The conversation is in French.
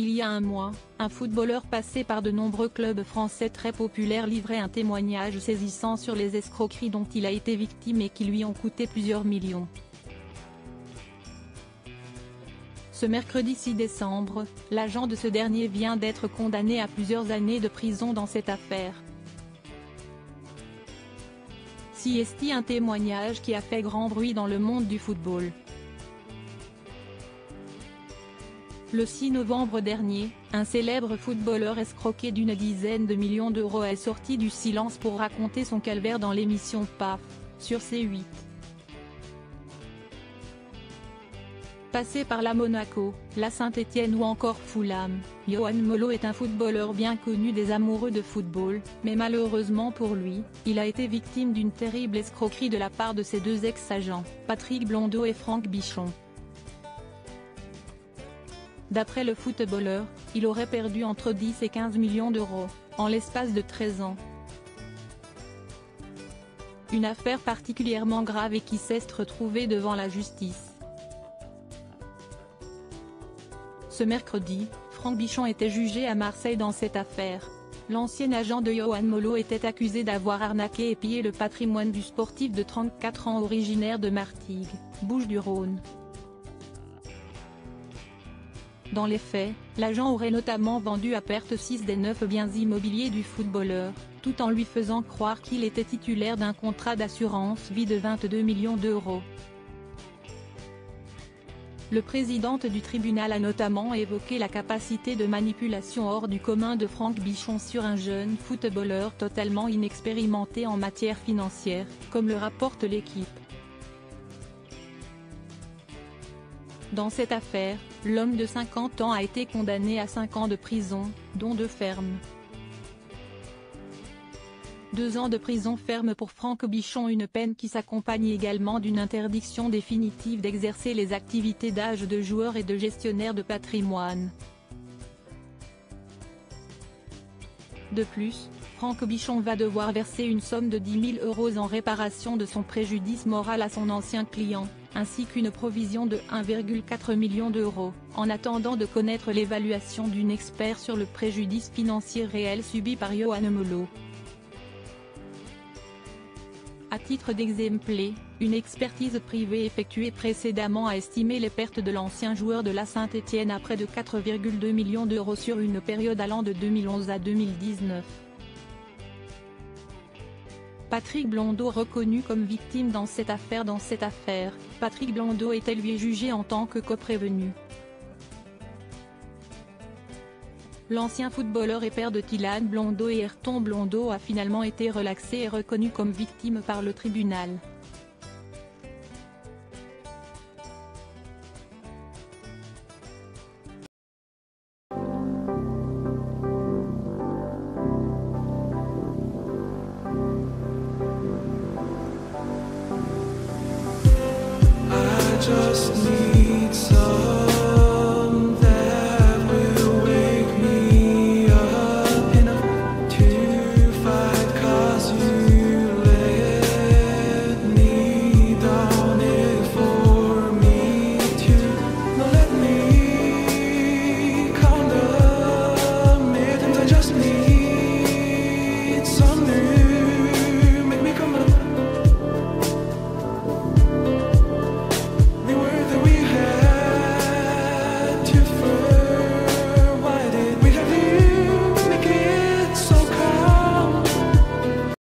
Il y a un mois, un footballeur passé par de nombreux clubs français très populaires livrait un témoignage saisissant sur les escroqueries dont il a été victime et qui lui ont coûté plusieurs millions. Ce mercredi 6 décembre, l'agent de ce dernier vient d'être condamné à plusieurs années de prison dans cette affaire. C'est un témoignage qui a fait grand bruit dans le monde du football. Le 6 novembre dernier, un célèbre footballeur escroqué d'une dizaine de millions d'euros est sorti du silence pour raconter son calvaire dans l'émission PAF, sur C8. Passé par la Monaco, la Saint-Étienne ou encore Fulham, Yohan Molo est un footballeur bien connu des amoureux de football, mais malheureusement pour lui, il a été victime d'une terrible escroquerie de la part de ses deux ex-agents, Patrick Blondeau et Franck Bichon. D'après le footballeur, il aurait perdu entre 10 et 15 millions d'euros, en l'espace de 13 ans. Une affaire particulièrement grave et qui s'est retrouvée devant la justice. Ce mercredi, Franck Bichon était jugé à Marseille dans cette affaire. L'ancien agent de Yohan Molo était accusé d'avoir arnaqué et pillé le patrimoine du sportif de 34 ans originaire de Martigues, Bouches-du-Rhône. Dans les faits, l'agent aurait notamment vendu à perte 6 des 9 biens immobiliers du footballeur, tout en lui faisant croire qu'il était titulaire d'un contrat d'assurance vie de 22 millions d'euros. Le président du tribunal a notamment évoqué la capacité de manipulation hors du commun de Franck Bichon sur un jeune footballeur totalement inexpérimenté en matière financière, comme le rapporte l'équipe. Dans cette affaire, l'homme de 50 ans a été condamné à 5 ans de prison, dont 2 fermes. 2 ans de prison ferme pour Franck Bichon, une peine qui s'accompagne également d'une interdiction définitive d'exercer les activités d'agent de joueur et de gestionnaire de patrimoine. De plus, Franck Bichon va devoir verser une somme de 10 000 euros en réparation de son préjudice moral à son ancien client, ainsi qu'une provision de 1,4 million d'euros, en attendant de connaître l'évaluation d'un expert sur le préjudice financier réel subi par Yohan Molo. À titre d'exemple, une expertise privée effectuée précédemment a estimé les pertes de l'ancien joueur de la Saint-Étienne à près de 4,2 millions d'euros sur une période allant de 2011 à 2019. Patrick Blondeau reconnu comme victime dans cette affaire. Patrick Blondeau était lui jugé en tant que coprévenu. L'ancien footballeur et père de Thylan Blondeau et Ayrton Blondeau a finalement été relaxé et reconnu comme victime par le tribunal. Just